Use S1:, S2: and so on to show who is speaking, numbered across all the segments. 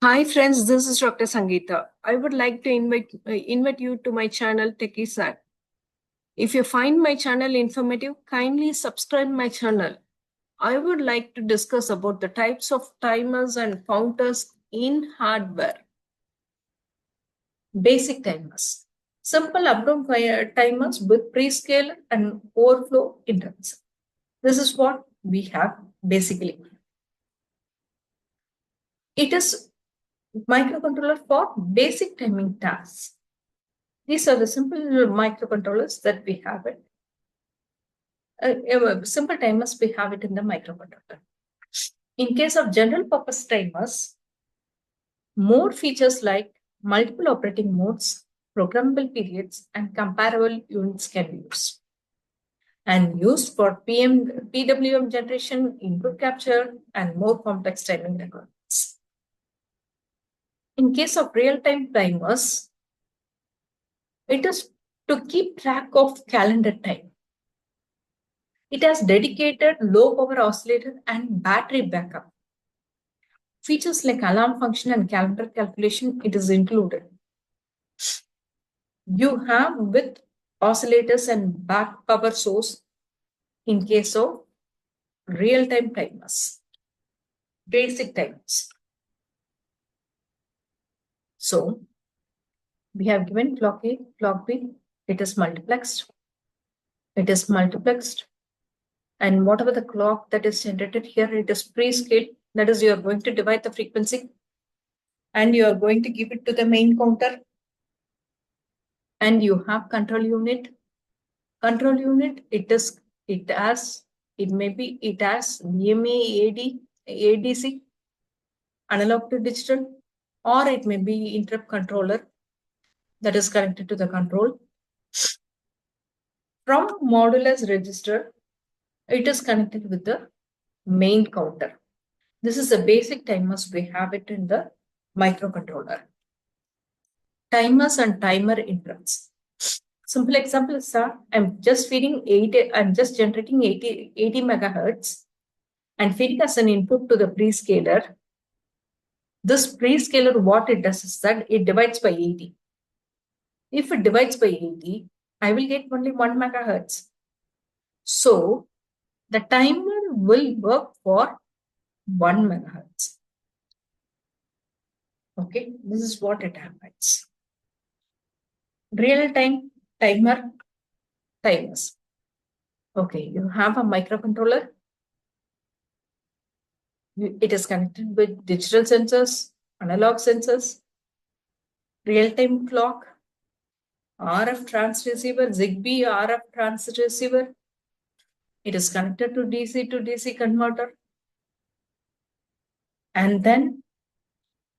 S1: Hi friends, this is Dr. Sangeeta. I would like to invite you to my channel Techie Sang. If you find my channel informative, kindly subscribe my channel. I would like to discuss about the types of timers and counters in hardware. Basic timers. Simple up-down timers with prescale and overflow interrupts. This is what we have basically. It is microcontroller for basic timing tasks. These are the simple microcontrollers that we have it. Simple timers, we have it in the microcontroller. In case of general purpose timers, more features like multiple operating modes, programmable periods, and comparable units can be used. And used for PWM generation, input capture, and more complex timing requirements. In case of real-time timers, it is to keep track of calendar time. It has dedicated low power oscillator and battery backup. Features like alarm function and calendar calculation, it is included. You have with oscillators and back power source in case of real-time timers, basic timers. So we have given clock A, clock B, it is multiplexed. It is multiplexed. And whatever the clock that is generated here, it is pre-scaled. That is, you are going to divide the frequency and you are going to give it to the main counter. And you have control unit. Control unit, it has VMA, AD, ADC, analog to digital, or it may be interrupt controller that is connected to the control. From modulus register, it is connected with the main counter. This is the basic timers we have it in the microcontroller. Timers and timer interrupts. Simple example is that I'm just generating 80 megahertz and feeding as an input to the prescaler. This prescaler, what it does is that it divides by 80. If it divides by 80, I will get only 1 megahertz. So the timer will work for 1 megahertz. Okay, this is what it happens. Real-time timers. Okay, you have a microcontroller. It is connected with digital sensors, analog sensors, real-time clock, RF transceiver, Zigbee RF transceiver. It is connected to DC converter. And then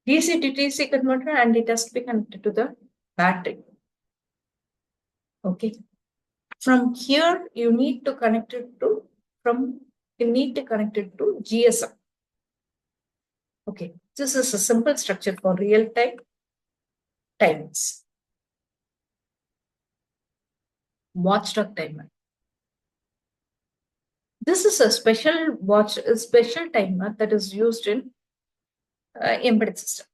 S1: DC to DC converter, and it has to be connected to the battery. Okay. From here, you need to connect it to GSM. Okay. This is a simple structure for real-time timers. Watchdog timer. This is a special timer that is used in embedded system.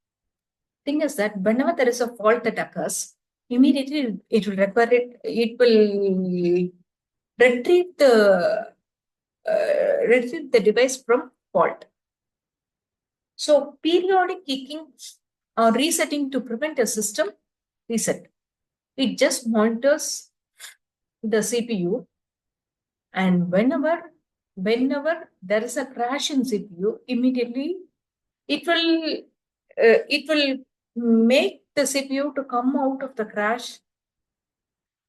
S1: Thing is that whenever there is a fault that occurs, immediately it will retrieve the device from fault. So periodic kicking or resetting to prevent a system reset. It just monitors the CPU, and whenever there is a crash in CPU, immediately it will make the CPU to come out of the crash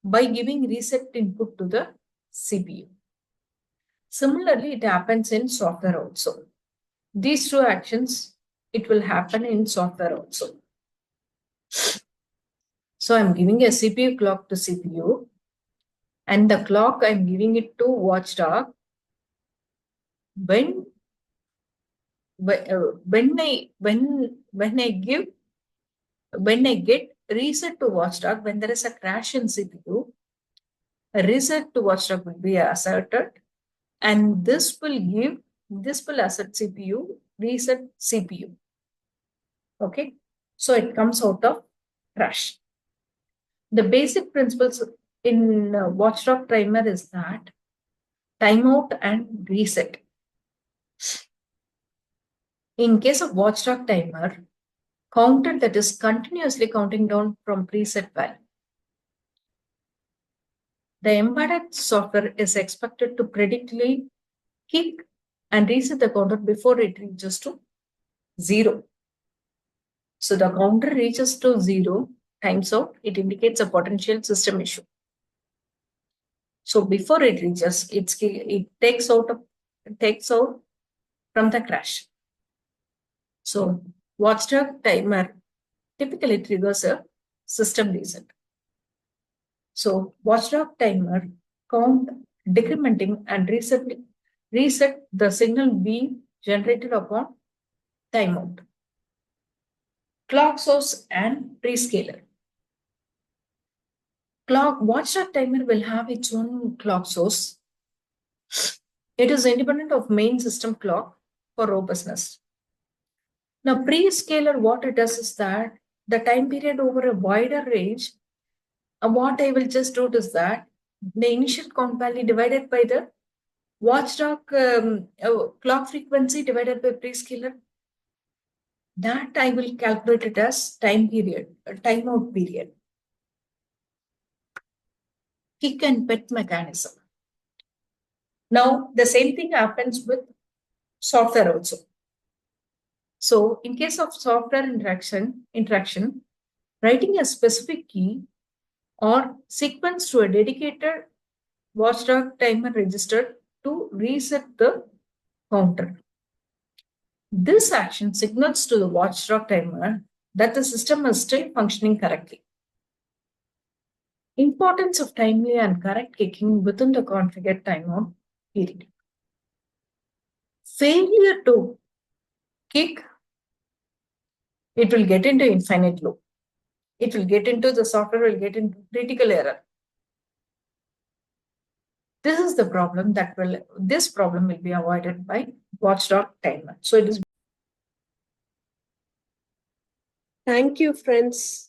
S1: by giving reset input to the CPU. Similarly, it happens in software also. These two actions, it will happen in software also. So I'm giving a CPU clock to CPU, and the clock I'm giving it to watchdog. When I get reset to watchdog, when there is a crash in CPU, a reset to watchdog will be asserted, and this will assert CPU, reset CPU. Okay, so it comes out of crash. The basic principles in watchdog timer is that timeout and reset. In case of watchdog timer, counter that is continuously counting down from preset value. The embedded software is expected to predictably kick and reset the counter before it reaches to 0. So the counter reaches to 0, times out, it indicates a potential system issue. So before it reaches, it takes out from the crash. So watchdog timer typically triggers a system reset. So watchdog timer count decrementing and reset the signal being generated upon timeout. Clock source and prescaler. Watchdog timer will have its own clock source. It is independent of main system clock for robustness. Now, prescaler, what it does is that the time period over a wider range, what I will just do is that the initial count value divided by the watchdog clock frequency divided by prescaler, that I will calculate it as timeout period. Kick and pet mechanism. Now, the same thing happens with software also. So, in case of software interaction, writing a specific key or sequence to a dedicated watchdog timer register to reset the counter. This action signals to the watchdog timer that the system is still functioning correctly. Importance of timely and correct kicking within the configured timeout period. Failure to kick, it will get into infinite loop. The software will get into critical error. This problem will be avoided by watchdog timer. So it is.
S2: Thank you, friends.